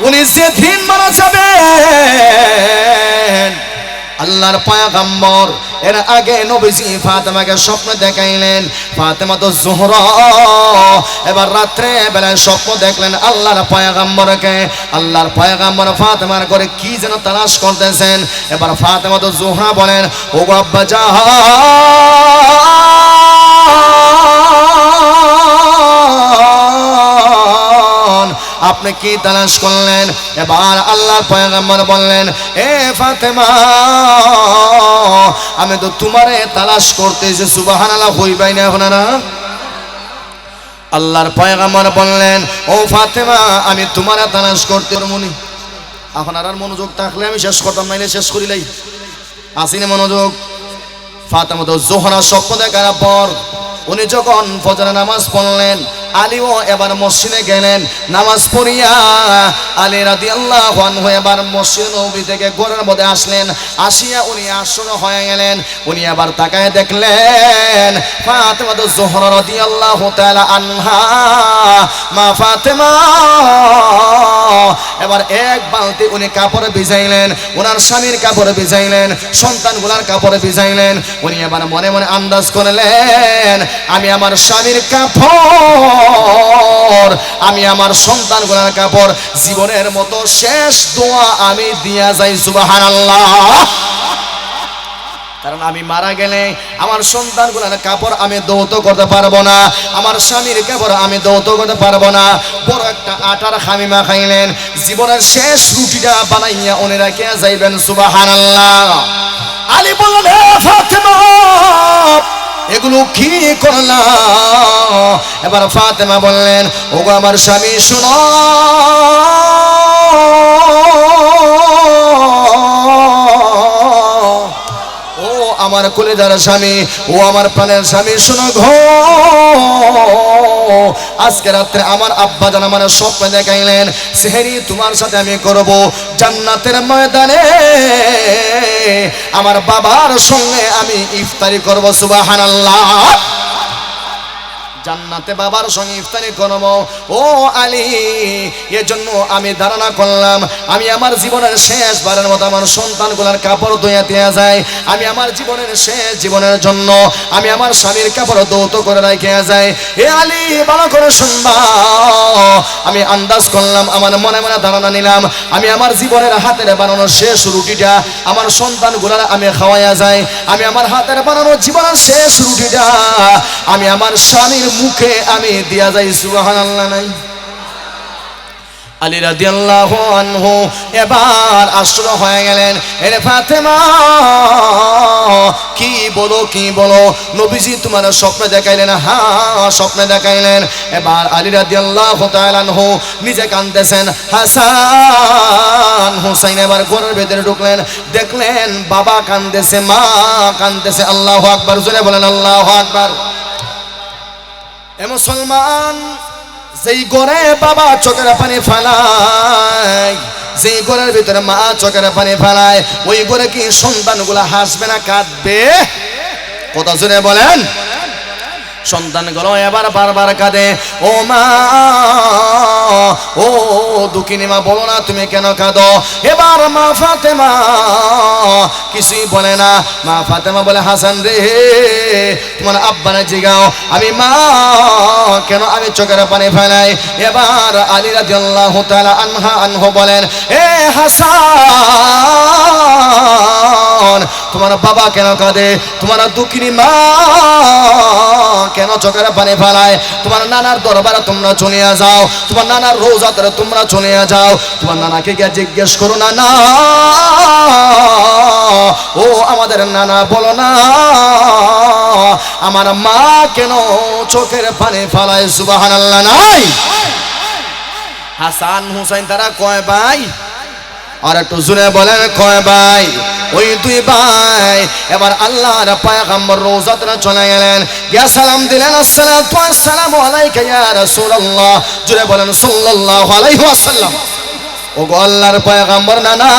উনি যেদিন মারা যাবেন আল্লাহর পয়গম্বর এর আগে নবীজি ফাতেমাকে স্বপ্ন দেখাইলেন। ফাতেমা তো জোহরা এবার রাত্রে বেলায় স্বপ্ন দেখলেন আল্লাহর পয়গম্বরকে। আল্লাহর পয়গম্বর ফাতেমার করে কি যেন তালাশ করতেছেন। এবার ফাতেমা তো জোহরা বলেন, ও আব্বা জান, আপনি কি তালাশ করলেন? এবার আল্লাহর পয়গম্বর বললেন, এ ফাতেমা, আমি তো তোমারে তালাশ করতেছি। সুবহানাল্লাহ হইবাই না এখন না? আল্লাহর পয়গম্বর বললেন, ও ফাতেমা, আমি তোমারে তালাশ করতে মনি। এখন আর মনোযোগ থাকলে আমি শেষ করতাম, নাইলে শেষ করিলাই। আসিনি মনোযোগ। ফাতেমা তো জোহরা স্বপ্ন দেখার পর উনি যখন ফজরের নামাজ পড়লেন, আলীও এবার মসজিদে গেলেন। নামাজ পড়িয়া আলী রাদিয়াল্লাহু আনহু এবার মসজিদ নববী থেকে ঘরের মধ্যে আসলেন। আসিয়া উনি আসন হয়ে গেলেন। উনি আবার তাকায় দেখলেন ফাতেমা তো জোহরা রাদিয়াল্লাহু তাআলা আনহা, মা ফাতেমা এবার এক বালতি উনি কাপড় ভিজাইলেন, ওনার স্বামীর কাপড় ভিজাইলেন, সন্তানগুলার কাপড় ভিজাইলেন। উনি এবার মনে মনে আন্দাজ করলেন, আমি আমার স্বামীর কাপড়, আমি আমার সন্তানগুলার কাপড়, জীবনের মতো শেষ দোয়া আমি দিয়া যাই। সুবহানাল্লাহ। কারণ আমি মারা গেলে আমার সন্তানগুলোর কাপড় আমি দৌত করতে পারবো না, আমার স্বামীর কাপড় আমি দৌত করতে পারবো না। বড় একটা আটার খামিমা খাইলেন, জীবনের শেষ রুটিটা বানাইয়া উনি রেখে যাইবেন। সুবহানাল্লাহ। আলী বললেন, হে ফাতেমা, এগুলো কি করলা? এবার ফাতেমা বললেন, ওগো আমার স্বামী, শোনো, আমার কলিজার স্বামী, ও আমার প্রাণের স্বামী, শোনো গো, আজকে রাত্রে আমার আব্বা জান আমার স্বপ্ন দেখাইলেন সেহরি তোমার সাথে আমি করব জান্নাতের ময়দানে, আমার বাবার সঙ্গে আমি ইফতারি করব। সুবহানাল্লাহ। জান্নাতে বাবার সঙ্গে ইফতারি করব। ও আলী, এজন্য আমি ধারণা করলাম আমি আমার জীবনের শেষবারের মতো আমার সন্তানগুলোর কাপড় ধুইয়া দেয়া যায়, আমি আমার জীবনের শেষ জীবনের জন্য আমি আমার স্বামীর কাপড় দৌত করে রাখিয়া যাই। হে আলী, ভালো করে শুনবা, আমি আন্দাজ করলাম, আমার মনে মনে ধারণা নিলাম, আমি আমার জীবনের হাতের বানানো শেষ রুটিটা আমার সন্তানগুলার আমি খাওয়াইয়া যাই, আমি আমার হাতের বানানো জীবনের শেষ রুটিটা আমি আমার স্বামীর মুখে আমি দিয়া যাই। সুবহানাল্লাহ নাই? আলী রাদিয়াল্লাহু আনহু এবার আশ্চর্য হয়ে গেলেন, এরে ফাতেমা, কি বলো কি বলো, নবীজি তোমার স্বপ্নে দেখাইলেন? হ্যাঁ, স্বপ্নে দেখাইলেন। এবার আলী রাদিয়াল্লাহু তাআলা আনহু নিজে কাঁদতেছেন, হাসান হুসাইন এবার ঘরের ভেতরে ঢুকলেন, দেখলেন বাবা কাঁদতেছে, মা কাঁদতেছে। আল্লাহু আকবার, জোরে বলেন আল্লাহু আকবার। এ মুসলমান, যেই ঘরে বাবা চোখের পানি ফেলায়, যেই ঘরের ভিতরে মা চোখের পানি ফেলায়, ওই ঘরে কি সন্তানগুলা হাসবে না কাঁদবে? কথা শুনে বলেন। সন্তানগুলো এবার বারবার কাঁদে, ও মা, ও দুঃখিনী মা, বলো না তুমি কেন কাঁদো? এবার মা ফাতেমা কিছুই বলে না। মা ফাতেমা বলে, হাসান রে, তোমার আব্বারে জিগাও আমি মা কেন আমি চোখের পানি ফেলাই। এবার আলী রাদিয়াল্লাহু তাআলা আনহু বলেন, এ হাসান, তোমার বাবা কেন কাঁদে? তোমার দুঃখিনী মা কেন চোখের পানি ফেলায়? তোমার নানার দরবারে তোমরা চলে যাও, তোমার নানার রোজাতে তোমরা চলে যাও, তোমার নানাকে গিয়ে জিজ্ঞেস করো না, না ও আমাদের নানা, বলো না আমার মা কেন চোখের পানি ফেলায়? সুবহানাল্লাহ নাই? হাসান হুসাইন তারা কয় ভাই? আর একটু জোরে বলেন, কয় ভাই? ওই দুই ভাই। এবার আল্লাহর পয়গম্বর রওজাতে চলে গেলেন, গিয়া সালাম দিলেন, আসসালাতু ওয়াসসালামু আলাইকা ইয়া রাসূলুল্লাহ। জোরে বলেন সাল্লাল্লাহু আলাইহি ওয়াসাল্লাম। ও গো আল্লাহর পয়গম্বর নানা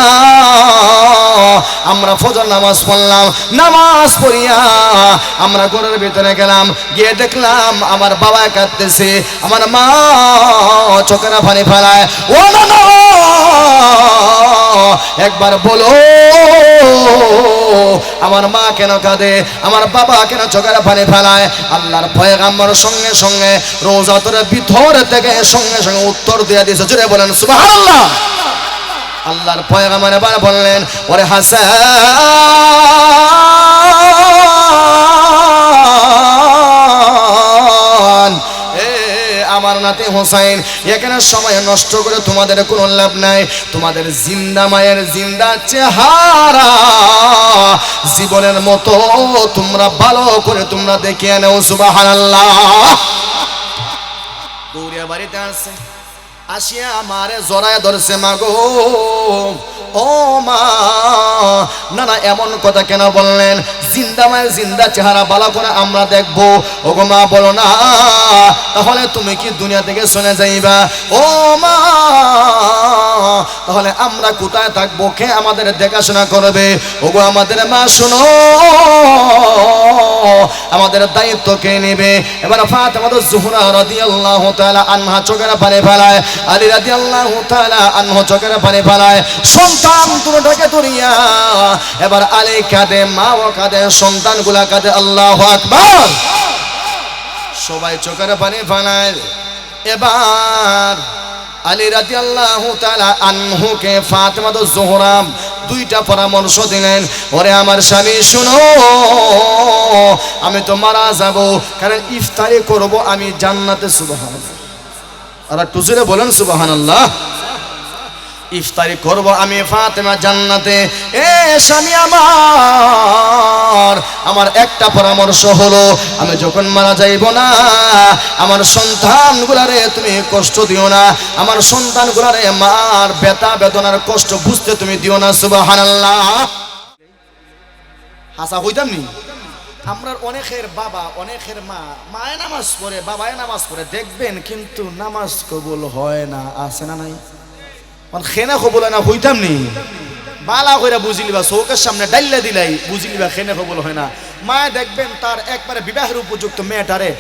আমরা ফজর নামাজ পড়লাম, নামাজ পড়িয়া আমরা ঘরের ভিতরে গেলাম, গিয়ে দেখলাম আমার বাবা কাঁদতেছে, আমার মা চোখের পানি ফেলায়। ও নানা একবার বলো আমার মা কেন কাঁদে, আমার বাবা কেন চোখের পানি ফেলায়? আল্লাহর পয়গম্বর সঙ্গে সঙ্গে রওজাতের ভিতর থেকে সঙ্গে সঙ্গে উত্তর দিয়ে দিয়েছে। জোরে বলেন সুবহানাল্লাহ। আল্লাহর পয়গম্বর এবার বললেন, ওরে হাসান, আমার নাতি হোসেন, এখানে সময় নষ্ট করে তোমাদের কোনো লাভ নাই। তোমাদের জিন্দা মায়ের জিন্দা চেহারা জীবনের মতো তোমরা ভালো করে তোমরা দেখিয়ে নাও। সুবহানাল্লাহ। দৌড়িয়া বাড়িতে আসছে, আসিয়া আমারে জড়ায় ধরছে, মা গো ও মা, না না এমন কথা কেন বললেন? জিন্দা মায়ের জিন্দা চেহারা ভালো করে আমরা দেখবো। ও গো মা বলো না, তাহলে তুমি কি দুনিয়া থেকে চলে যাইবা? ও মা, তাহলে আমরা কোথায় থাকবো? কে আমাদের দেখাশোনা করবে? ও গো আমাদের মা শোনো, আমাদের দায়িত্ব কে নেবে? এবার ফাতেমা জোহরা রাদিয়াল্লাহু তাআলা আনহা চোখের পানি ফেলায়, আলী রাদিয়াল্লাহু তাআলা আনহু চোখের পানি ফেলায়। সন্তান দুটোকে ধরিয়া এবার আলী কাঁদে, মাও কাঁদে, সন্তানগুলা কাঁদে। আল্লাহু আকবার। সবাই চোখের পানি ফেলায়। এবার আলী রাদিয়াল্লাহু তাআলা আনহুকে ফাতেমা জোহরা দুইটা পরামর্শ দিলেন। ওরে আমার স্বামী শুনো, আমি তো মারা যাব, কারণ ইফতারি করব আমি জান্নাতে। সুবহানাল্লাহ। আর একটু জোরে বলেন সুবহানাল্লাহ। ইফতারি করব আমি ফাতেমা জান্নাতে। এ স্বামী আমার একটা পরামর্শ হলো, আমি যখন মারা যাইব না, আমার সন্তানগুলারে তুমি কষ্ট দিও না, আমার সন্তানগুলারে মার ব্যথা বেদনার কষ্ট বুঝতে তুমি দিও না। সুবহানাল্লাহ। হাসা হইতাম নি? আমরা অনেকের বাবা অনেকের মা, মায়ে নামাজ পড়ে বাবায় নামাজ পড়ে দেখবেন, কিন্তু নামাজ কবুল হয় না। আছে না নাই? খেনা কবুল হয় না, হইতাম নি? বালা কইরা বুঝিলিবা, চৌকের সামনে ডাইলা দিলাই বুঝিলিবা খেনা কবুল হয় না। মায়ে দেখবেন তার একবারে বিবাহের উপযুক্ত মেয়েটারে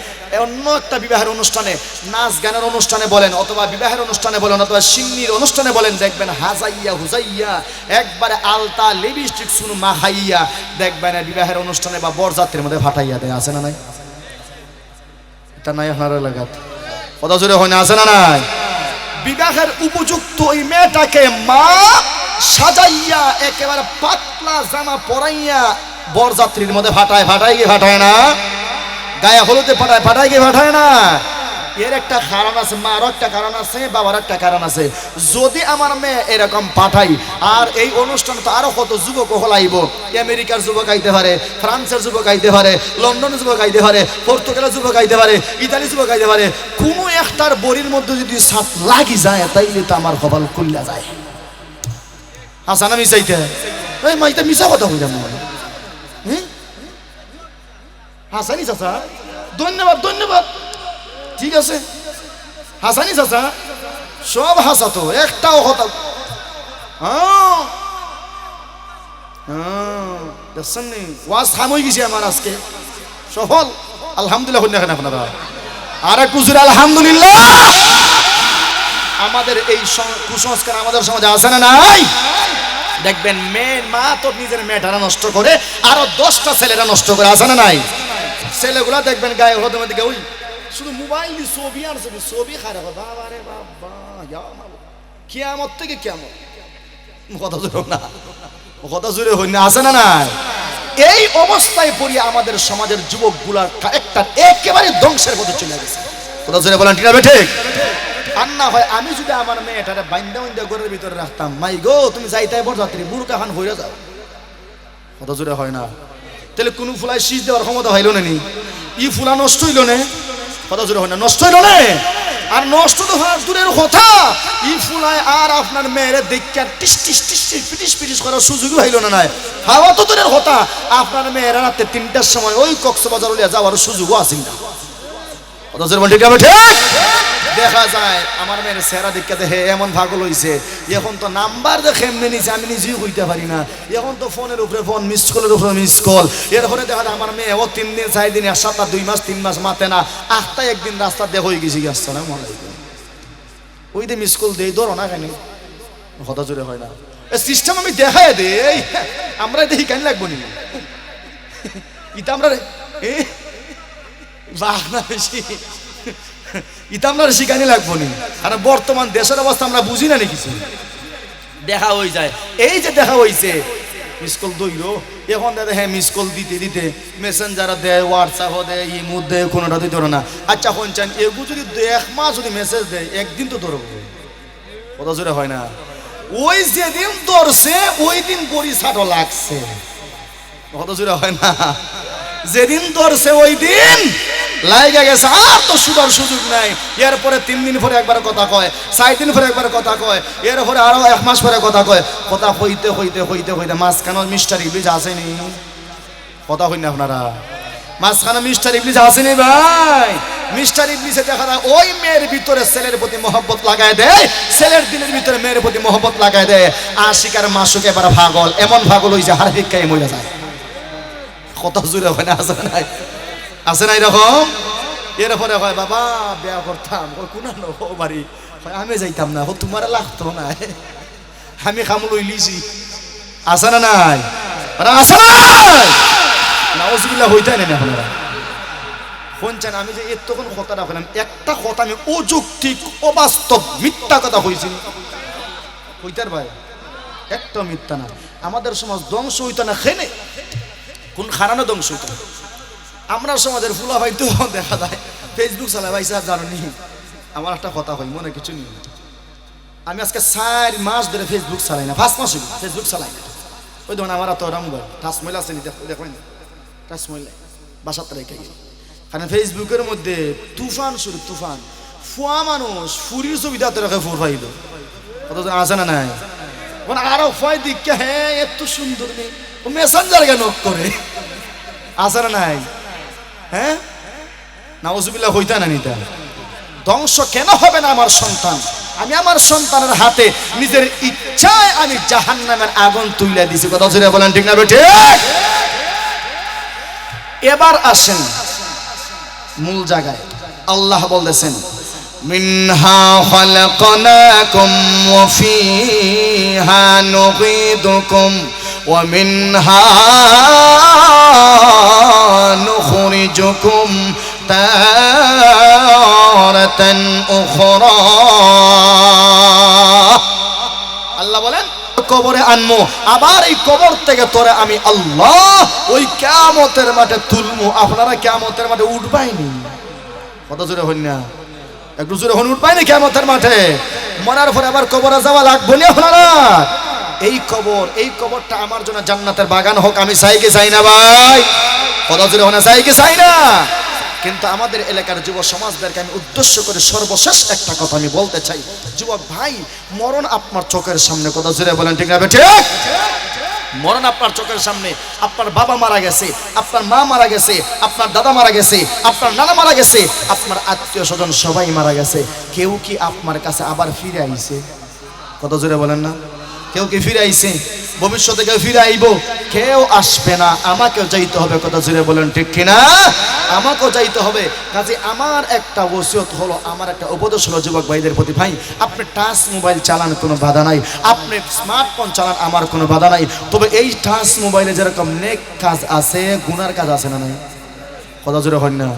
অন্য একটা বিবাহের অনুষ্ঠানে, নাচ গানের অনুষ্ঠানে বলেন, অথবা বিবাহের অনুষ্ঠানে বলেন, অথবা সিন্নির অনুষ্ঠানে বলেন, দেখবেন হাজাইয়া হুজাইয়া একবারে আলতা লিপস্টিক শুনু মাখাইয়া দেখবেন বিবাহের অনুষ্ঠানে বা বরযাত্রীর মধ্যে ফাটাইয়া দেয়। আছে না নাই? এটা নাই আপনার এলাকাত? কথা জোরে হয় না? আছে না নাই? বিবাহের উপযুক্ত ওই মেয়েটাকে মা সাজাইয়া একেবারে পাতলা জামা পরাইয়া বরযাত্রীর মধ্যে ফাটায়। ফাটায় কি ফাটায় না? গায়ে হলুদে ফাটায়। ফাটায় কি ফাটায় না? এর একটা কারণ আছে, মার একটা কারণ আছে, বাবার একটা কারণ আছে। যদি আমার মেয়ে এরকম পাঠাই, আর এই অনুষ্ঠান তো আরো কত যুবক হলাইব, আমেরিকার যুবক আইতে পারে, ফ্রান্সের যুবক আইতে পারে, লন্ডনের যুবক আইতে পারে, পর্তুগালের যুবক আইতে পারে, ইতালি যুবক আইতে পারে। কোনো একটার বড়ির মধ্যে যদি সাত লাগি যায়, তাইলে তো আমার কপাল খুললা যায়। হাসানা মিশাইতে এই মাইতে মিশা কথা হইলাম না। হাসানি চাচা ধন্যবাদ, ধন্যবাদ, ঠিক আছে। হাসানি চাচা সব হাসা তো, একটাও কথা দেখছেন নি? ওয়াজ থাম হয়ে গেছে আমার আজকে সফল। আলহামদুলিল্লাহ হইনা কেন আপনারা? আর একটু জোরে আলহামদুলিল্লাহ। আমাদের এই কুসংস্কার আমাদের সমাজে আছে না নাই? দেখবেন মেয়ের মা তো নিজের মেয়েটারা নষ্ট করে, আরো 10টা ছেলেরা নষ্ট করে। আছে না নাই? ছেলেগুলা দেখবেন গায়ে হলুদের মধ্যে ওই শুধু মোবাইল ছবি আর ছবি, ছবি খারাপ। বাবা রে বাবা, কিয়ামত থেকে কিয়ামত। কথা জোরে না, কথা জোরে হই না? আছে না নাই? এই অবস্থায় পড়িয়ে আমাদের সমাজের যুবকগুলার একটা একেবারে ধ্বংসের মধ্যে চলে গেছে। কথা জোরে বলেন ঠিক না ঠিক? আর না হয় আমি যদি আমার মেয়েটারে বাইন্দা বাইন্দা ঘরের ভিতরে রাখতাম, মাই গো তুমি যাইতাই বরযাত্রী বুড়কা খান হইয়া যাও। কথা জোরে হয় না? তাহলে কোনো ফুলায় শীষ দেওয়ার ক্ষমতা হইল না? ই ফুলা নষ্ট হইল না? কথা জোরে হয় না? নষ্ট হইল না? আর নষ্ট তো হওয়ার দূরের কথা, ই ফুলায় আর আপনার মেয়েরে দেখে টিস টিস টিস টিস পিটিস পিটিস করার সুযোগই হইল না। নাই হাওয়া তো দূরের কথা, আপনার মেয়েরা রাতে 3টার সময় ওই কক্সবাজার যাওয়ার সুযোগও আছে না। কথা জোরে বল ঠিক আছে? ঠিক দেখা যায় আমার মেয়ের চেহারা দেখতে দেখে এমন ভাগল হইছে, এখন তো নাম্বার দেখে এমনি নিছে আমি নিজেই হইতে পারি না, এখন তো ফোনের উপরে ফোন, মিস কলের উপরে মিস কল। এরপরে দেখা যায় আমার মেয়ে ও 3 দিন 4 দিন 1 সপ্তাহ 2 মাস 3 মাস মাতে না, আটটা একদিন রাস্তা দেখ হয়ে গেছি। আসসালামু আলাইকুম, ওই যে মিস কল দেই ধরো না কেন, কথা জোরে হয় না সিস্টেম আমি দেখাই দেই, আমরা দেখি কেন লাগবো নি ইতা আমরা বেশি ইতা আমরা শিখানি লাগবো নি, কারণ বর্তমান দেশের অবস্থা আমরা বুঝি না কিছু, দেখা হয়ে যায়। এই যে দেখা হইছে মিস কল দইল, এখন দাদা হ্যাঁ মিস কল দিতে দিতে মেসেঞ্জার দেয়, হোয়াটসঅ্যাপ দেয়, ইমো দেয়, কোনোটা দিয়ে ধরো না। আচ্ছা শুনছেন এগু যদি 1 মাস যদি মেসেজ দেয় একদিন তো ধরবো, কথা জোরে হয় না। ওই যেদিন ধরছে ওই দিন গড়ি ছাড়ো লাগছে, কথা জোরে হয় না। যেদিন ধরছে ওই দিন লাইগা গেছে, আর তো সুদার সুযোগ নাই। এরপরে 3 দিন পরে একবার কথা কয়, 4 দিন পরে একবার কথা কয়, এরপরে আরো 1 মাস পরে কথা কয়। কথা হইতে হইতে হইতে হইতে মাঝখানে মিস্টার ইবলিস আসেনি, কথা হই না আপনারা, মাঝখানে মিস্টার ইবলিস আসেনি ভাই। মিস্টার ইবলিসে দেখা যায় ওই মেয়ের ভিতরে ছেলের প্রতি মহব্বত লাগায় দেয়, ছেলের দিলের ভিতরে মেয়ের প্রতি মহব্বত লাগায় দেয়। আশিকার মাসুক এবার ভাগল, এমন ভাগল হইছে হার ভিক্ষায় মরে যায়। কত জোরে হয় না, আছে নাই, আছে না এরকম। এরপরে হয় বাবা বিয়া করতাম, কোনা নো বাড়ি, আমি যাইতাম না, তোমার লাগতো না, আমি খাম লইলিছি, আছে না নাই, আছে না নাই, নাউজুবিল্লাহ হইতাই না আপনারা শুনছেন। আমি যে এতক্ষণ কথাটা বললাম, একটা কথা আমি অযৌক্তিক অবাস্তব মিথ্যা কথা হয়েছি হইতার ভাই, একটা মিথ্যা না। আমাদের সমাজ ধ্বংস হইতো না খেনে, কোন খারানো ধ্বংস হইতো না। আমরা সমাজের ফুলা ভাই তো দেখা যায় ফেসবুক চালাই ভাই, স্যার জানো নি আমার একটা কথা হয় মনে কিছু নেই, আমি আজকে 4 মাস ধরে ফেসবুক চালাই না, 5 মাস ফেসবুক চালাই না। ওই ধরুন আমার তো মোবাইল টাচ মোবাইল আছে নি, দেখো না টাচ মোবাইল বাসাতে রেখে গিয়ে, কারণ ফেসবুকের মধ্যে তুফান শুরু, তুফান ফুয়া মানুষ ফুরির সুবিধা তো রেখে ফুর পাইল, কতজন আছে না নাই, আরো ফয় দিকে হ্যাঁ এত সুন্দর নেই, ও মেসেঞ্জার কেন করে, আছে না নাই, হ্যাঁ নাউজুবিল্লাহ হইতা না নিতা। ধ্বংস কেন হবে না আমার সন্তান, আমি আমার সন্তানের হাতে নিজের ইচ্ছায় আমি জাহান্নামের আগুন তুলে দিছি, কথা জোরে বলেন ঠিক না বেঠিক। এবার আসেন মূল জায়গায়, আল্লাহ বলতেছেন মিনহা খালাকনাকুম ওয়া ফিহা নুঈদুকুম ওয়া মিনহা নুখরিজুকুম তারাতান উখরা। আল্লাহ বলেন কবরে আনমু, আবার এই কবর থেকে তোরে আমি আল্লাহ ওই কিয়ামতের মাঠে তুলমু। আপনারা কিয়ামতের মাঠে উঠবাইনি, কত জোরে হন না, একটু জোরে হন, উঠবাইনি কিয়ামতের মাঠে। মরার পরে আবার কবরে যাওয়া লাগবে না আপনারা। এই কবরটা আমার জন্য জান্নাতের বাগান হোক, আমি চাই কি চাই না ভাই, কত জোরে হন, চাই কি চাই না। কিন্তু আমাদের এলাকার যুব সমাজদেরকে আমি উদ্দেশ্য করে সর্বশেষ একটা কথা আমি বলতে চাই, যুবক ভাই মরণ আপনার চোখের সামনে, কথা জোরে বলেন ঠিক না ঠিক। মরণ আপনার চোখের সামনে, আপনার বাবা মারা গেছে, আপনার মা মারা গেছে, আপনার দাদা মারা গেছে, আপনার নানা মারা গেছে, আপনার আত্মীয় স্বজন সবাই মারা গেছে। কেউ কি আপনার কাছে আবার ফিরে আইছে, কথা জোরে বলেন না, কেউ কি ফিরে আইছে, ভবিষ্যতে কেউ ফিরে আইব, কেউ আসবে না, আমাকেও যাইতে হবে, কথা জোরে বলেন ঠিক কিনা, আমাকেও যাইতে হবে। কাজে আমার একটা ওসিয়ত হলো, আমার একটা উপদেশ হলো যুবক ভাইদের প্রতি, ভাই আপনি টাচ মোবাইল চালান কোনো বাধা নাই, আপনি স্মার্টফোন চালান আমার কোনো বাধা নাই, তবে এই টাচ মোবাইলে যেরকম নেক কাজ আছে গুনার কাজ আছে না নাই, কথা জোরে হয় না।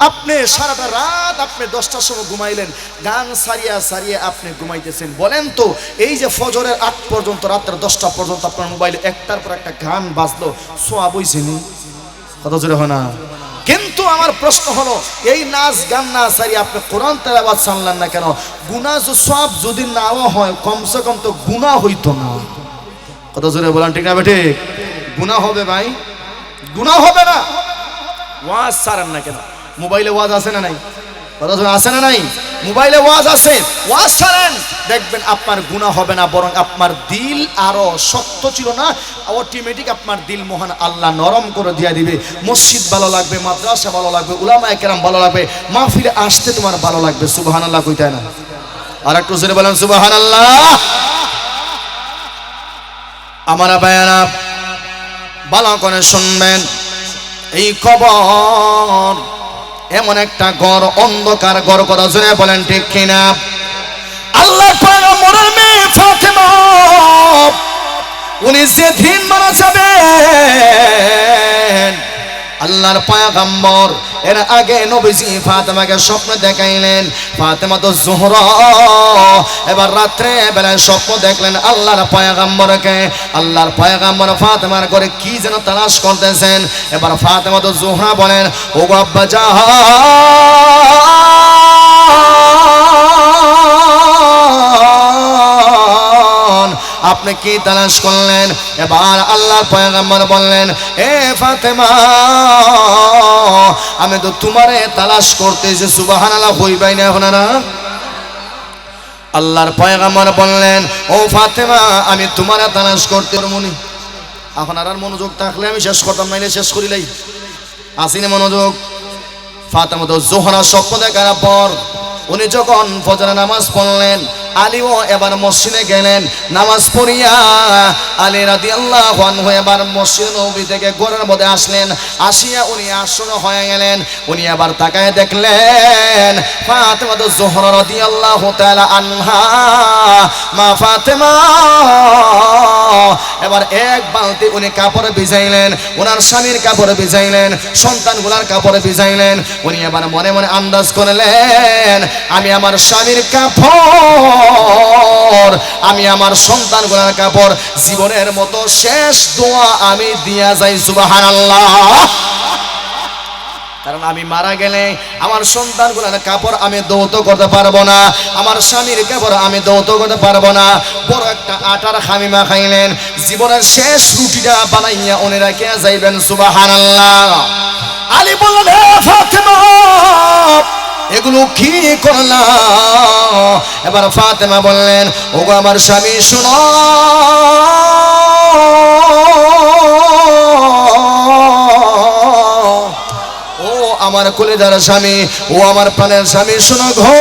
আপনি সারাটা রাত আপনি 10টার সময় ঘুমাইলেন, গান সারিয়া সারিয়া আপনি ঘুমাইতেছেন, বলেন তো এই যে ফজরের 8 পর্যন্ত রাত্রে 10টা পর্যন্ত আপনার মোবাইলে একটার পর একটা গান বাজলো, সোয়া বইছেনি, কথা জোরে হয় না। কিন্তু আমার প্রশ্ন হলো, এই নাচ গান না সারিয়া আপনি কোরআন তেলাওয়াত শুনলেন না কেন? গুনাহ সওয়াব যদি নাও হয় কমসে কম তো গুনাহ হইতো না, কথা জোরে বলেন ঠিক না বেঠিক। গুনাহ হবে ভাই, গুনাহ হবে না। ওয়াজ সারেন না কেন? মোবাইলে ওয়াজ আছে না নাই, কথা আছে না নাই? মোবাইলে ওয়াজ আছে, ওয়াজ ছাড়েন, দেখবেন আপনার গুনাহ হবে না, বরং আপনার দিল আরো শক্ত ছিল না, অটোমেটিক আপনার দিল মহান আল্লাহ নরম করে দিয়ে দিবে। মসজিদ ভালো লাগবে, মাদ্রাসা ভালো লাগবে, উলামায়ে কেরাম ভালো লাগবে, মাহফিলে আসতে তোমার ভালো লাগবে। সুবহানাল্লাহ কইতে না? আর একটু জোরে বলেন সুবহানাল্লাহ। আমার ভাইয়ারা ভালো করে শুনবেন, এই কবর এমন একটা ঘর, অন্ধকার ঘর, কথা শুনে বলেন ঠিক কিনা? আল্লাহর পয়গম্বরের মেয়ে ফাতেমা উনি যেদিন মারা যাবেন, আল্লাহর পয়গম্বর এর আগে নবীজি ফাতেমাকে স্বপ্ন দেখাইলেন। ফাতেমা তো জোহরা, এবার রাত্রে বেলায় স্বপ্ন দেখলেন আল্লাহর পয়গম্বরকে। আল্লাহর পয়গম্বর ফাতেমার ঘরে কি যেন তালাশ করতেছেন। এবার ফাতেমা তো জোহরা বলেন, ও গো আব্বা জান, আপনি কি তালাশ করলেন? এবার আল্লাহর পয়গম্বর বললেন, এ ফাতেমা, আমি তো তোমারে তালাশ করতেছি। সুবহানাল্লাহ হইবাই না এখন না? আল্লাহর পয়গম্বর বললেন, ও ফাতেমা, আমি তোমারে তালাশ করতে মনি। এখন আর মনোযোগ থাকলে আমি শেষ করতাম, নাইলে শেষ করিলাই। আসিনি মনোযোগ? ফাতেমা তো জোহরা স্বপ্ন দেখার পর উনি যখন ফজরের নামাজ পড়লেন, আলীও এবার মসজিদে গেলেন। নামাজ পড়িয়া আলী রাদিয়াল্লাহু আনহু এবার মসজিদ নববী থেকে ঘরের মধ্যে আসলেন। আসিয়া উনি আসন হয়ে গেলেন। উনি এবার তাকায় দেখলেন ফাতেমা তো জোহরা রাদিয়াল্লাহু তাআলা আনহা, মা ফাতেমা এবার এক বালতি উনি কাপড় ভিজাইলেন, ওনার স্বামীর কাপড় ভিজাইলেন, সন্তানগুলার কাপড় ভিজাইলেন। উনি এবার মনে মনে আন্দাজ করলেন, আমি আমার স্বামীর কাপড়, আমি আমার সন্তানগুলার কাপড়, জীবনের মতো শেষ দোয়া আমি দিয়া যাই। সুবহানাল্লাহ। কারণ আমি মারা গেলে আমার সন্তানগুলার কাপড় আমি দৌত করতে পারবো না, আমার স্বামীর কাপড় আমি দৌত করতে পারবো না। বড় একটা আটার খামিমা খাইলেন, জীবনের শেষ রুটিটা বানাইয়া উনি রাখিয়া যাইবেন। সুবহানাল্লাহ। আলী বললেন, হে ফাতেমা, এগুলো কি করলা? এবার ফাতেমা বললেন, ওগো আমার স্বামী, শুনো, ও আমার কলিজার স্বামী, ও আমার প্রাণের স্বামী, শুনো গো,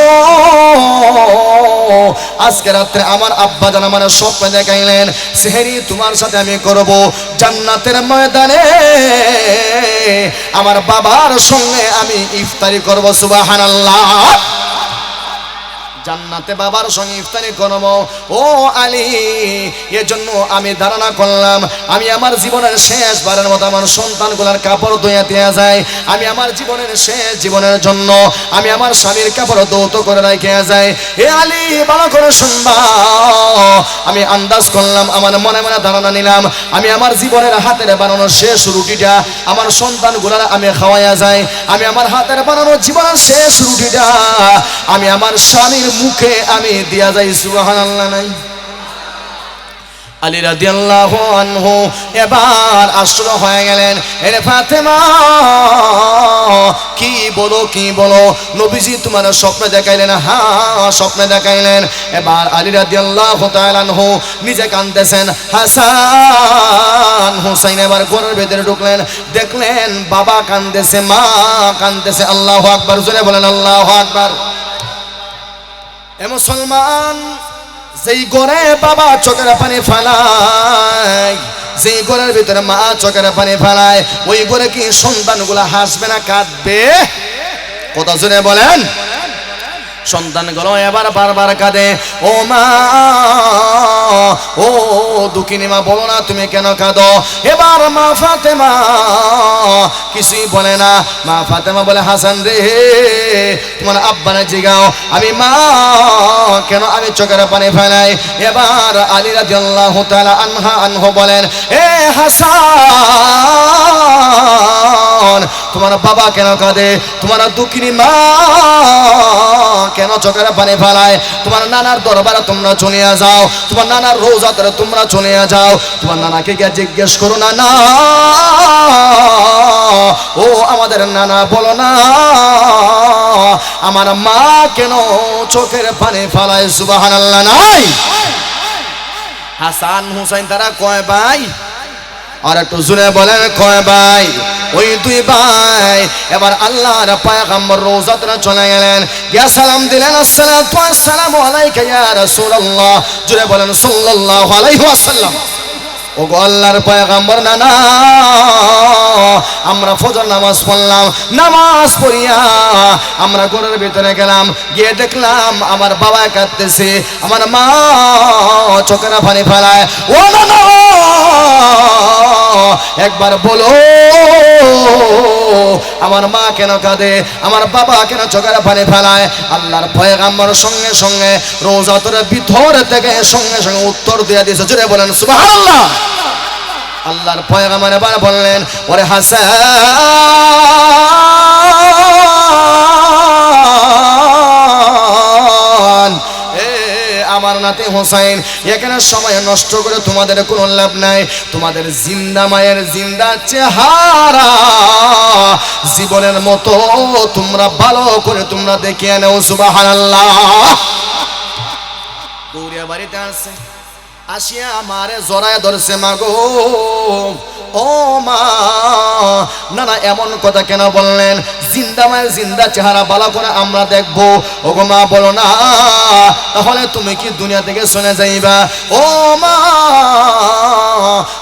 আজকে রাত্রে আমার আব্বা জান আমার স্বপ্নে দেখাইলেন সেহরি তোমার সাথে আমি করব জান্নাতের ময়দানে, আমার বাবার সঙ্গে আমি ইফতারি করব। সুবহানাল্লাহ। জান্নাতে বাবার সঙ্গে ইফতারি করব। ও আলী, এজন্য আমি ধারণা করলাম আমি আমার জীবনের শেষবারের মতো আমার সন্তানগুলার কাপড় ধুইয়া দেয়া যায়, আমি আমার জীবনের শেষ জীবনের জন্য আমি আমার স্বামীর কাপড় দৌত করে রাখিয়া যাই। এ আলী, ভালো করে শুনবা, আমি আন্দাজ করলাম, আমার মনে মনে ধারণা নিলাম, আমি আমার জীবনের হাতের বানানো শেষ রুটিটা আমার সন্তানগুলার আমি খাওয়াইয়া যাই, আমি আমার হাতের বানানো জীবনের শেষ রুটিটা আমি আমার স্বামীর মুখে আমি দিয়া যাই। সুবহানাল্লাহ নাই? আলী রাদিয়াল্লাহু আনহু এবার আশ্চর্য হয়ে গেলেন, এরে ফাতেমা, কি বলো কি বলো, নবীজি তোমার স্বপ্নে দেখাইলেন? হ্যাঁ, স্বপ্নে দেখাইলেন। এবার আলী রাদিয়াল্লাহু তাআলা আনহু নিজে কাঁদতেছেন, হাসান হুসাইন এবার ঘরের ভেতরে ঢুকলেন, দেখলেন বাবা কাঁদতেছে, মা কাঁদতেছে। আল্লাহু আকবার, জোরে বলেন আল্লাহু আকবার। এ মুসলমান, যেই ঘরে বাবা চোখের পানি ফেলায়, যেই ঘরের ভিতরে মা চোখের পানি ফেলায়, ওই ঘরে কি সন্তানগুলা হাসবে না কাঁদবে? কথা শুনে বলেন। সন্তানগুলো এবার বারবার কাঁদে, ও মা, ও দুঃখিনী মা, বলো না তুমি কেন কাঁদো? এবার মা ফাতেমা কিছুই বলে না। মা ফাতেমা বলে, হাসান রে, তোমার আব্বানে জিগাও, আমি মা কেন আমি চোখের পানি ফেলাই? এবার আলী রাদিয়াল্লাহু তাআলা আনহু বলেন, এ হাসান, তোমার বাবা কেন কাঁদে? তোমার দুঃখিনী মা কেন চোখের পানি ফেলায়? তোমার নানার দরবারে তোমরা চলে যাও, তোমার নানার রোজাতে তোমরা চলে যাও, তোমার নানাকে গিয়ে জিজ্ঞেস করো না, না ও আমাদের নানা বলো না আমার মা কেন চোখের পানি ফেলায় সুবহানাল্লাহ নাই? হাসান হুসাইন তারা কয় ভাই? আর একটু জোরে বলেন কয় ভাই? ওই দুই ভাই এবার আল্লাহর পয়গম্বর রওজাতে চলে গেলেন, গিয়া সালাম দিলেন, আসসালাতু ওয়াসসালামু আলাইকা ইয়া রাসূলুল্লাহ। জোরে বলেন সাল্লাল্লাহু আলাইহি ওয়াসাল্লাম। ও গো আল্লাহর পয়গম্বর, না আমরা ফজর নামাজ পড়লাম, নামাজ পড়িয়া আমরা ঘরের ভিতরে গেলাম, গিয়ে দেখলাম আমার বাবা কাঁদতেছে, আমার মা চোখের পানি ফেলায়। ও না একবার বলো আমার মা কেন কাঁদে, আমার বাবা কেন চোখের পানি ফেলায়? আল্লাহর পয়গম্বর সঙ্গে সঙ্গে রওজাতুর ভিতর থেকে সঙ্গে সঙ্গে উত্তর দিয়ে দিয়েছে। জোরে বলেন সুবহানাল্লাহ। আল্লাহর পয়গম্বর এবার বললেন, ওরে হাসান, আমার নাতি হোসেন, এখানে সময় নষ্ট করে তোমাদের কোনো লাভ নাই। তোমাদের জিন্দা মায়ের জিন্দা চেহারা জীবনের মতো তোমরা ভালো করে তোমরা দেখিয়ে নাও। সুবহানাল্লাহ। দৌড়িয়া বাড়িতে আসছে, আসিয়া আমারে জড়ায় ধরছে, মা গো ও মা, না এমন কথা কেন বললেন? জিন্দা মায়ের জিন্দা চেহারা ভালো করে আমরা দেখবো। ও গো মা বলো না, তাহলে তুমি কি দুনিয়া থেকে চলে যাইবা? ও মা,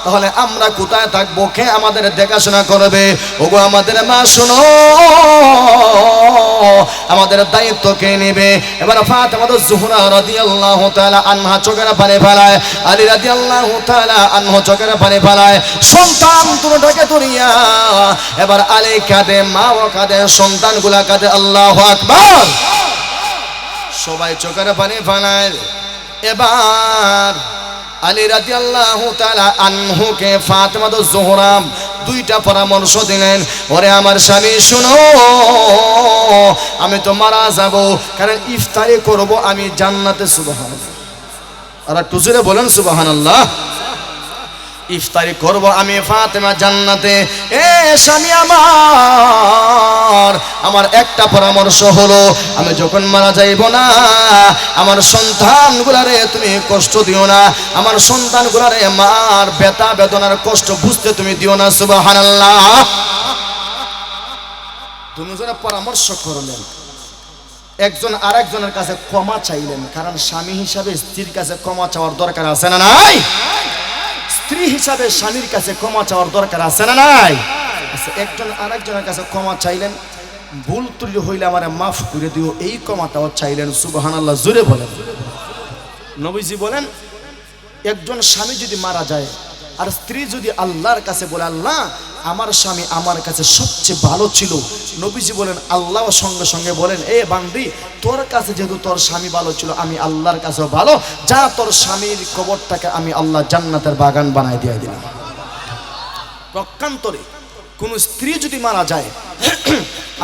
তাহলে আমরা কোথায় থাকবো? কে আমাদের দেখাশোনা করবে? ও গো আমাদের মা শোনো, আমাদের দায়িত্ব কে নেবে? এবার ফাতেমা জোহরা রাদিয়াল্লাহু তাআলা আনহা চোখের পানি ফেলায়, আলী রাদিয়াল্লাহু তাআলা আনহু চোখের পানি ফেলায়। সন্তান দুটোকে ধরিয়া এবার আলী কাঁদে, মাও কাঁদে, সন্তানগুলা কাঁদে। আল্লাহু আকবার। সবাই চোখের পানি ফেলায়। এবার আলী রাদিয়াল্লাহু তাআলা আনহুকে ফাতেমা জোহরা দুইটা পরামর্শ দিলেন, ওরে আমার স্বামী শুনো, আমি তো মারা যাব, কারণ ইফতারি করব আমি জান্নাতে। সুবহানাল্লাহ। আর একটু জোরে বলেন সুবহানাল্লাহ। ইফতারি করব আমি ফাতেমা জান্নাতে। এ স্বামী আমার একটা পরামর্শ হলো, আমি যখন মারা যাইব না, আমার সন্তানগুলারে তুমি কষ্ট দিও না, আমার সন্তানগুলারে মার ব্যথা বেদনার কষ্ট বুঝতে তুমি দিও না। সুবহানাল্লাহ। দুজনে পরামর্শ করলেন, একজন আরেকজনের কাছে ক্ষমা চাইলেন, কারণ স্বামী হিসাবে স্ত্রীর কাছে ক্ষমা চাওয়ার দরকার আছে না নাই? স্ত্রী হিসাবে স্বামীর কাছে ক্ষমা চাওয়ার দরকার আছে না নাই? একজন আরেকজনের কাছে ক্ষমা চাইলেন, ভুল ত্রুটি হইলে আমারে মাফ করে দিও, এই ক্ষমাটাও চাইলেন। সুবহানাল্লাহ। জোরে বলেন। নবীজি বলেন, একজন স্বামী যদি মারা যায় আর স্ত্রী যদি আল্লাহর কাছে বলে, আল্লাহ আমার স্বামী আমার কাছে সবচেয়ে ভালো ছিল, নবীজি বলেন আল্লাহ সঙ্গে সঙ্গে বলেন, এ বান্দি, তোর কাছে যেহেতু তোর স্বামী ভালো ছিল, আমি আল্লাহর কাছেও ভালো, যা তোর স্বামীর কবরটাকে আমি আল্লাহ জান্নাতের বাগান বানাই দিয়ে দিলাম। পক্ষান্তরে কোন স্ত্রী যদি মারা যায়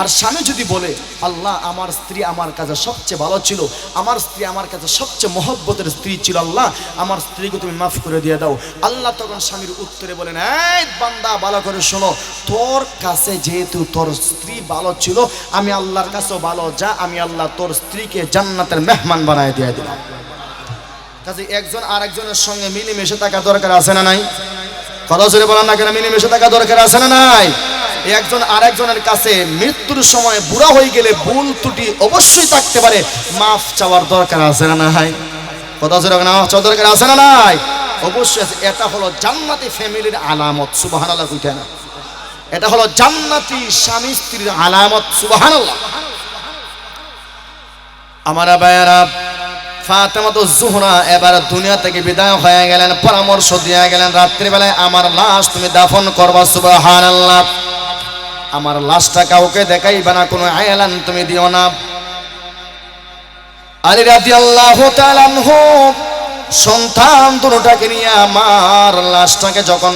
আর স্বামী যদি বলে, আল্লাহ আমার স্ত্রী আমার কাছে সবচেয়ে ভালো ছিল, আমার স্ত্রী আমার কাছে সবচেয়ে মহব্বতের স্ত্রী ছিল, আল্লাহ আমার স্ত্রীকে তুমি মাফ করে দিয়ে দাও, আল্লাহ তখন স্বামীর উত্তরে বলেন, এই বান্দা ভালো করে শোনো, তোর কাছে যেহেতু তোর স্ত্রী ভালো ছিল, আমি আল্লাহর কাছেও ভালো, যা আমি আল্লাহ তোর স্ত্রীকে জান্নাতের মেহমান বানায় দিয়ে দিলাম। কাজে একজন আরেকজনের সঙ্গে মিলেমিশে থাকা দরকার আছে না নাই? কথা জোরে বলেন না কেন? মিলেমিশে থাকা দরকার আছে না নাই? একজন আরেকজনের কাছে মৃত্যুর সময় বুড়া হয়ে গেলে ভুল ত্রুটি অবশ্যই থাকতে পারে, মাফ চাওয়ার দরকার আছে না নাই? কথা জোরে মাফ চাওয়ার দরকার আছে না নাই? অবশ্যই আছে। এটা হলো জান্নাতি ফ্যামিলির আলামত। সুবহানাল্লাহ কইতে না, এটা হলো জান্নাতি স্বামী স্ত্রীর আলামত। সুবহানাল্লাহ। আমার ভাইয়েরা, ফাতেমা জোহরা এবার দুনিয়া থেকে বিদায় হয়ে গেলেন, পরামর্শ দিয়ে গেলেন, রাত্রিবেলায় আমার লাশ তুমি দাফন করবা। সুবহানাল্লাহ। আমার লাশটা কাউকে দেখাইবা না, কোনো এলান তুমি দিও না। আলী রাদিয়াল্লাহু তাআলা আনহু সন্তান দুটোটাকে নিয়ে আমার লাশটাকে যখন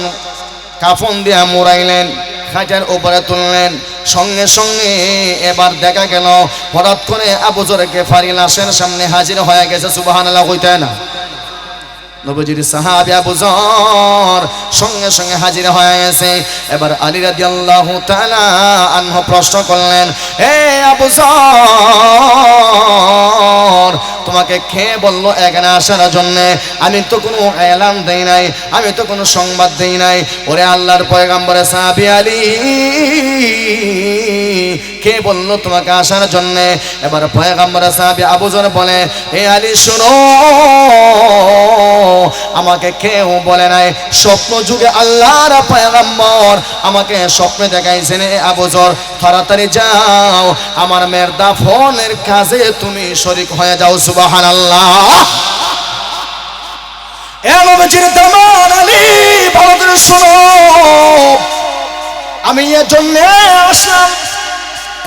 কাফন দিয়ে মোড়াইলেন, খাটের উপরে তুললেন, সঙ্গে সঙ্গে এবার দেখা গেল হঠাৎ করে আবু যর গিফারি লাশের সামনে হাজির হয়ে গেছে। সুবহানাল্লাহ কইতে না? নবীজির সাহাবী আবু যর সঙ্গে সঙ্গে হাজির হয়ে গেছে। এবার আলী রাদিয়াল্লাহু তাআলা আনহু প্রশ্ন করলেন, হে আবু যর, তোমাকে কে বললো এখানে আসার জন্য? আমি তো কোনো এলান দেই নাই, আমি তো কোনো সংবাদ দেই নাই। ওরে আল্লাহর পয়গম্বরের সাহাবী আলী, কে বললো তোমাকে আসার জন্য? এবার পয়গম্বরের সাহাবী আবু যর বলে, হে আলী শোনো, আমাকে কেউ বলে নাই। স্বপ্ন যুগে আল্লাহর পয়গম্বর আমাকে স্বপ্নে দেখাইছেন, এ আবু যর তাড়াতাড়ি যাও, আমার মেয়ের দাফনের কাজে তুমি শরীক হয়ে যাও। সুবহানাল্লাহ। এ নবীজির দামান আলী, ভালো করে শোনো, আমি এর জন্য আসলাম।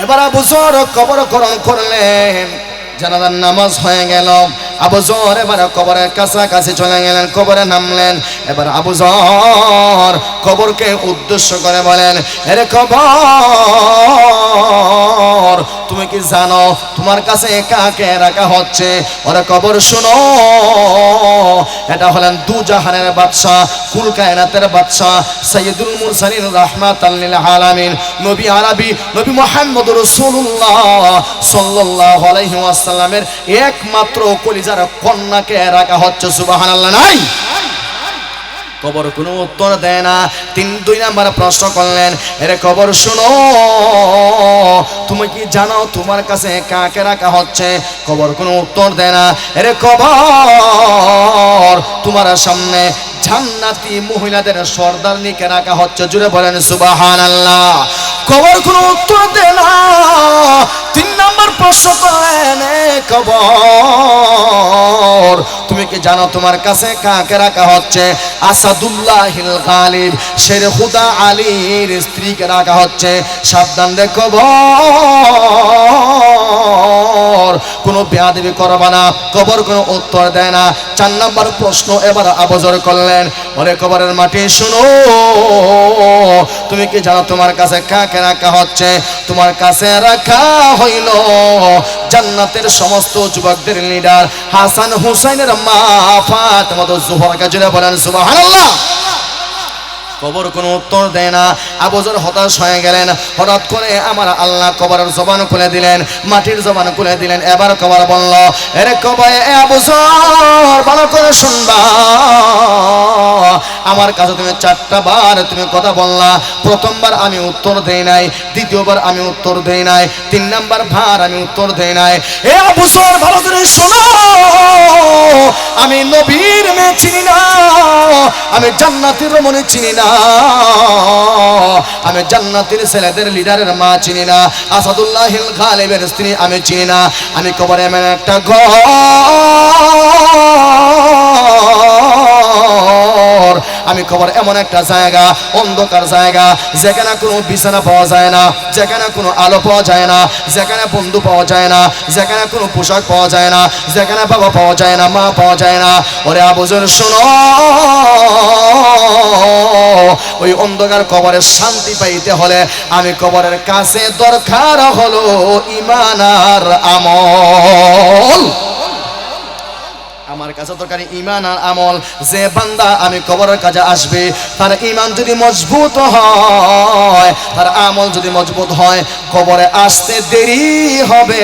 এবার আবু যর কবরকরণ করলেন, জানাজার নামাজ হয়ে গেল। আবু যর এবার কবরের কাছাকাছি চলে গেলেন, কবরে নামলেন। এবার আবু যর কবরকে উদ্দেশ্য করে বলেন, আরে কবর, তুমি কি জানো তোমার কাছে কাকে রাখা হচ্ছে? ওরে কবর শুনো, এটা হলেন দুজাহানের বাদশা, কুল কায়নাতের বাদশা, সাইয়্যিদুল মুরসালিন রাহমাতাল লিল আলামিন, নবী আরবি, নবী মুহাম্মদুর রাসূলুল্লাহ সাল্লাল্লাহু আলাইহি ওয়াসাল্লামের একমাত্র কলিজার কন্যাকে রাখা হচ্ছে। সুবহানাল্লাহ। নাই কবর কোনো উত্তর দেয় না। দুই নাম্বার প্রশ্ন করলেন, এরে কবর শুনো, তুমি কি জানো তোমার কাছে কাকে রাখা হচ্ছে? কবর কোনো উত্তর দেয় না। এরে কবর, তোমার সামনে জান্নাতি মহিলাদের সর্দারনিকে রাখা হচ্ছে। জুড়ে বলেন সুবহানাল্লাহ। কবর কোনো উত্তর দেয় না। তিন নাম্বার প্রশ্ন করলেন, এ কবর, তুমি কি জানো তোমার কাছে কাকে রাখা হচ্ছে? আসাদুল্লাহিল গালিব, শের খুদা আলীর স্ত্রীকে রাখা হচ্ছে। সাবধান রে কবর, কোনো বেয়াদবি করবা না। কবর কোনো উত্তর দেয় না। চার নাম্বার প্রশ্ন এবার আবু যর করলেন, ওরে কবরের মাটি শুনো, তুমি কি জানো তোমার কাছে কাকে রাখা হচ্ছে? তোমার কাছে রাখা হইল জান্নাতের সমস্ত যুবকদের লিডার হাসান হুসাইনের মা ফাতেমাতুজ জোহরা। জুড়ে বলেন সুবহানাল্লাহ। কবর কোনো উত্তর দেয় না। আবু যর হতাশ হয়ে গেলেন। হঠাৎ করে আমার আল্লাহ কবরের জবান খুলে দিলেন, মাটির জবান খুলে দিলেন। এবার কবর বলল, এরে কবর, এ আবু যর, ভালো করে শুনবা, আমার কাছে তুমি 4টা বার তুমি কথা বললা। প্রথমবার আমি উত্তর দেই নাই, দ্বিতীয়বার আমি উত্তর দেই নাই, 3 নাম্বার বার আমি উত্তর দেই নাই। এ আবু যর, ভালো করে শোনো, আমি নবীর মেয়ে চিনি না, আমি জান্নাতের রমণী চিনি না, আমি জান্নাতের ছেলেদের লিডারের মা চিনি না, আসাদুল্লাহিল গালিবের স্ত্রী আমি চিনি না। আমি কবরে এমন একটা ঘর, আমি কবর এমন একটা জায়গা, অন্ধকার জায়গা, যেখানে কোনো বিছানা পাওয়া যায় না, যেখানে কোনো আলো পাওয়া যায় না, যেখানে বন্ধু পাওয়া যায় না, যেখানে কোনো পোশাক পাওয়া যায় না, যেখানে বাবা পাওয়া যায় না, মা পাওয়া যায় না। ওরে আবু যর শোনো, ওই অন্ধকার কবরের শান্তি পাইতে হলে আমি কবরের কাছে দরকার হলো ঈমান আর আমল। আমার কাছে দরকার ঈমান আর আমল। যে বান্দা আমি কবরের কাছে আসবে, তার ঈমান যদি মজবুত হয়, তার আমল যদি মজবুত হয়, কবরে আসতে দেরি হবে।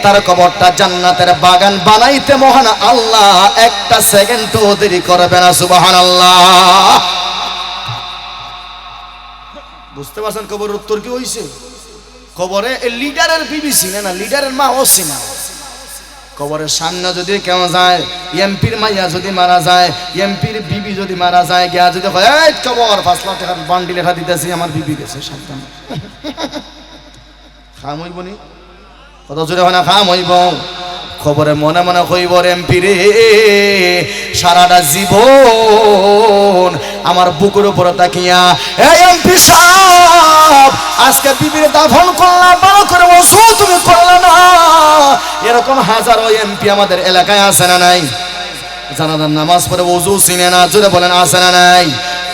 তার কবরটা জান্নাতের বাগান বানাইতে মহান আল্লাহ 1টা সেকেন্ডও দেরি করবে না। সুবহানাল্লাহ। বুঝতে পারছেন কবরের উত্তর কি হইছে? কবরে লিডারের বিবি চিনে না, লিডারের মা ও চিনা। কবরের সামনে যদি কেউ যায়, এমপির মাইয়া যদি মারা যায়, এমপির বিবি যদি মারা যায়, গিয়া যদি কয়, এই কবর 5 লাখ টাকার বান্ডি লেখা দিতেছি, আমার বিবি গেছে, সাবধান। খাম হইব নি? কত জোরে হয় না খাম হইব? খবরে মনে মনে কইব, এমপি রে, সারাটা জীবন আমার বুকের উপরে তাকিয়া, এই এমপি সাহেব, আজকে বিবির দাফন করলাম, ভালো করে ওযু তুমি করলে না। এরকম হাজারো এমপি আমাদের এলাকায় আছে না নাই? জানাজার নামাজ পড়ে ওযু চিনে না। জোরে বলেন আছে না নাই?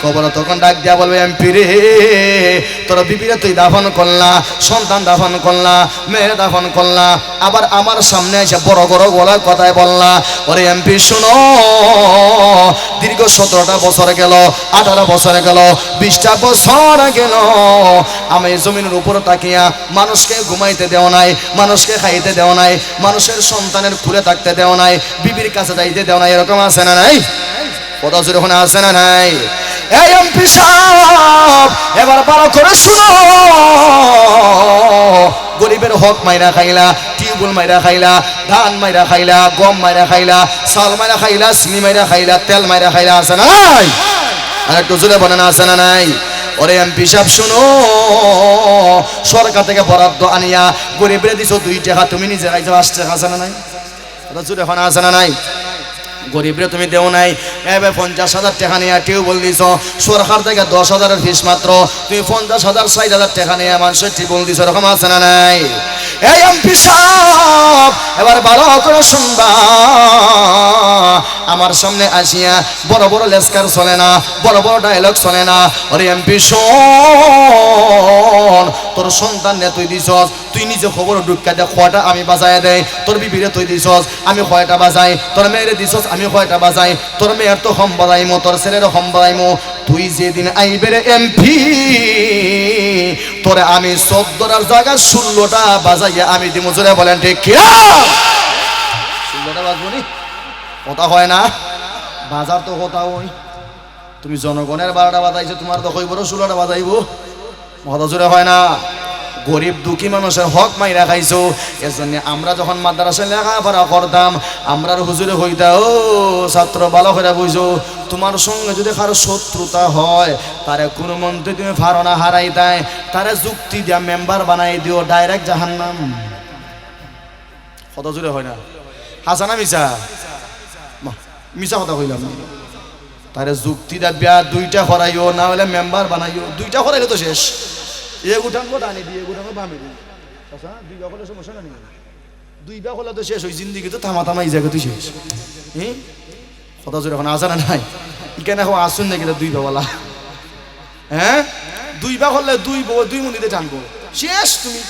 কবর তখন ডাক দিয়া বলবে এমপি রে তোর বিবিরে তুই দাফন করলা, সন্তান দাফন করলা, মেয়ের দাফন করলা, আবার আমার সামনে এসে বড় বড় গলায় কথায় বললা ওরে এমপি শুনো দীর্ঘ 17টা বছর গেল, 18 বছর গেল, 20টা বছর গেল আমি জমিনের উপর তাকিয়া মানুষকে ঘুমাইতে দেও নাই, মানুষকে খাইতে দেও নাই, মানুষের সন্তানের খুলে থাকতে দেও নাই, বিবির কাছে যাইতে দেও নাই। এরকম আছে না নাই? কথা জোরে ওখানে আছে না নাই? এই এমপি সাহেব এবার ভালো করে শুনো, গরিবের হক মাইরা খাইলা, টিউবওয়েল মাইরা খাইলা, ধান মাইরা খাইলা, গম মাইরা খাইলা, চাল মাইরা খাইলা, চিনি মাইরা খাইলা, তেল মাইরা খাইলা, আছে না নাই? আর একটু জোরে বলেন আছে না নাই? ওরে এমপি সাহেব শুনো, সরকার থেকে বরাদ্দ আনিয়া গরিবরে দিছো 2 টাকা, তুমি নিজে খাইছো 8 টাকা, আছে না নাই? কথা জোরে ওখানে আছে না নাই? গরিবরে তুমি দেও নাই, এবার 50,000 টাকা নিয়ে টিউবওয়েল দিছ, সরকার থেকে 10,000-এর ফিস মাত্র, তুমি 50,000 60,000 টাকা নিয়ে মানুষের টিউবওয়েল দিছ, এরকম আছে না নাই? এই এমপি সাহেব এবার ভালো করে শুনবা, আমার সামনে আসিয়া বড় বড় লেসকার চলে না, বড় বড় ডায়লগ চলে না। ওরে এমপি শোন, তোর সন্তান নে তুই দিছস, তুই নিজে খবর ঢুকা দে কয়টা আমি বাজায় দেয়, তোর বিবিরে তুই দিছস আমি কয়টা বাজাই, তোর মেয়েরে দিছস আমি কয়টা বাজাই, তোর মেয়ের তো হম বাজাইমো, তোর ছেলের হম বাজাইমো। তুই যেদিন আইবেরে এমপি তোরে আমি 14টার জায়গা 16টা বাজাইয়া আমি দিমু। জোরে বলেন ঠিক কি? 16টা বাজবো নি? কথা হয় না? বাজার তো কথা ওই, তুমি জনগণের 12টা বাজাইছো, তোমার তো কইব 16টা বাজাইবো, কথা জোরে হয় না? গরিব দুঃখী মানুষের হক মাইরা খাইছো। এজন্য আমরা যখন মাদ্রাসায় লেখাপড়া করতাম, আমরার হুজুরে হইতা ও ছাত্র ভালো করে বুঝো, তোমার সঙ্গে যদি কারো শত্রুতা হয় তারে কোনো মন্ত্রী তুমি পারো না হারাই দেয়, তারে যুক্তি দিয়া মেম্বার বানাই দিও, ডাইরেক্ট জাহান্নাম। কথা জোরে হয় না? হাসানা মিশা? মিশা কথা কইলাম। তারে যুক্তি দিয়া 2টা করাইও, না হলে মেম্বার বানাইও। 2টা করাইলে তো শেষ। এ গুটাঙ্গ ডানি দিয়ে গুটাঙ্গ বামে দিই, আচ্ছা 2টা করলে সমস্যা নেই, 2টা করলে তো শেষ ওই জিন্দিগি তো থামা থামা এই জায়গা তুই শেষ। কথা জোরে এখন আসা না নাই? কেন এখন আসুন নাকি 2 বাবলা? হ্যাঁ 2 বা করলে 2 মন্দিরে টানবো, শেষ তুমি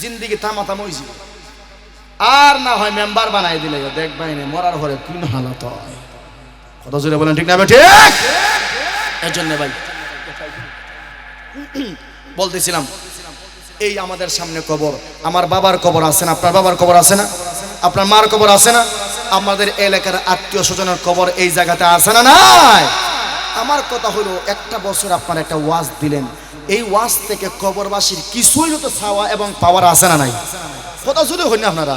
জিন্দিগি থামা থামা হয়েছি। আর না হয় মেম্বার বানাই দিলে দেখবাই না মরার ঘরে কোন হালত হয়। কথা জোরে বলেন ঠিক না? ঠিক। এর জন্য ভাই বলতেছিলাম, এই আমাদের সামনে কবর, আমার বাবার কবর আছে না, আপনার বাবার কবর আছে না, আপনার মার কবর আছে না, আমাদের এলাকার আত্মীয় স্বজনের কবর এই জায়গাতে আছে না নাই? আমার কথা হলো, একটা বছর আপনার একটা ওয়াজ দিলেন, এই ওয়াজ থেকে কবরবাসীর কিছুই তো ছাওয়া এবং পাওয়ার আছে না নাই? কথা শুনে হই না আপনারা?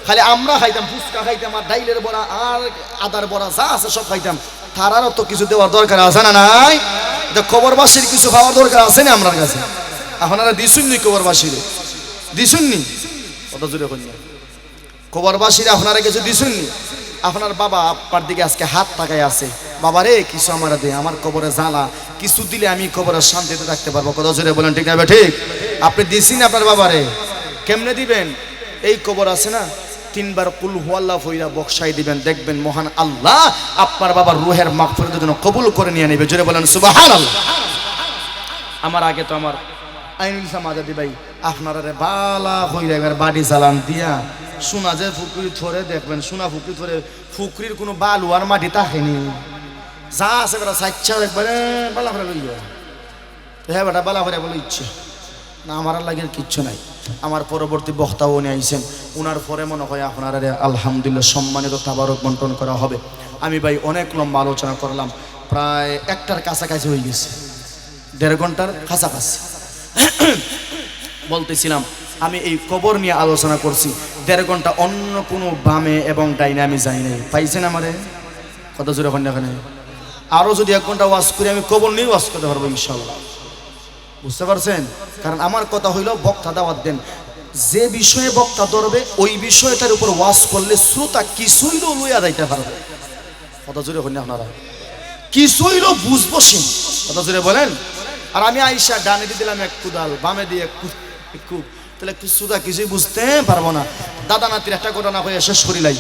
খালি আমরা খাইতাম, ফুচকা খাইতাম, আর ডাইলের বড়া আর আদার বড়া যা আছে সব খাইতাম, তারারও তো কিছু দেওয়ার দরকার আছে না নাই? কবরবাসীর কিছু পাওয়ার দরকার আছে না আমার কাছে? আপনারা দিছুননি কবরবাসীরে? দিছুননি? কত জোরে কই না? কবরবাসীরে আপনারা কিছু দিছুননি? আপনার বাবা আপনার দিকে আজকে হাত তাকায় আছে, বাবা রে কিছু আমার দে, আমার কবরে জ্বালা, কিছু দিলে আমি কবরের শান্তিতে থাকতে পারবো। কত জোরে বলেন ঠিক না? ঠিক। আপনি দিছেন আপনার বাবারে, কেমনে দিবেন? এই কবর আছে না, 3 বার কুল হুয়াল্লাহ ফইরা বক্সাই দিবেন, দেখবেন মহান আল্লাহ আপনার বাবার রুহের মাগফিরাতের জন্য কবুল করে নিয়ে নেবে। জোরে বলেন সুবহানাল্লাহ। আমার আগে তো আমার আইনুল ইসলাম আজাদি ভাই আপনারা বালা হইরা একবার বাড়ি চালান দিয়া সোনা যে ফুকরি ধরে দেখবেন, সোনা ফুকরি ধরে ফুকরির কোনো বালু আর মাটি থাকেনি, যা আছে বেটা সাচ্চা একবারে বালা করে লইল। হ্যাঁ বেটা বালা করে বলে ইচ্ছে না, আমার লাগে কিচ্ছু নাই। আমার পরবর্তী বক্তাও উনি আইছেন, উনার পরে মনে হয় আপনারা আলহামদুলিল্লাহ সম্মানিত তাবারক বন্টন করা হবে। আমি ভাই অনেক লম্বা আলোচনা করলাম, প্রায় 1টার কাছাকাছি হয়ে গেছে, 1.5 ঘন্টার কাছাকাছি। বলতেছিলাম আমি এই কবর নিয়ে আলোচনা করছি 1.5 ঘন্টা, অন্য কোনো বামে এবং ডাইনে আমি যাই নাই। পাইছেন আমারে? কত জোরে এখন এখানে আরো যদি 1 ঘন্টা ওয়াজ করি আমি কবর নিয়ে ওয়াজ করতে পারবো ইনশাল্লাহ। বুঝতে পারছেন? কারণ আমার কথা হইল বক্তা দাওয়াত দেন, যে বিষয়ে বক্তা ধরবে ওই বিষয়টার উপর ওয়াজ করলে শ্রোতা কিছুই লইয়া যাইতে পারবে। কত জোরে হইনি আপনারা? কিছুই বুঝবো সে। কত জোরে বলেন? আর আমি আইসা ডানে দিয়ে দিলাম 1 কুদাল, বামে দিয়ে 1 কুপ, তাহলে শ্রোতা কিছুই বুঝতে পারবো না। দাদা নাতির একটা ঘটনা হয়ে শেষ করিলাই।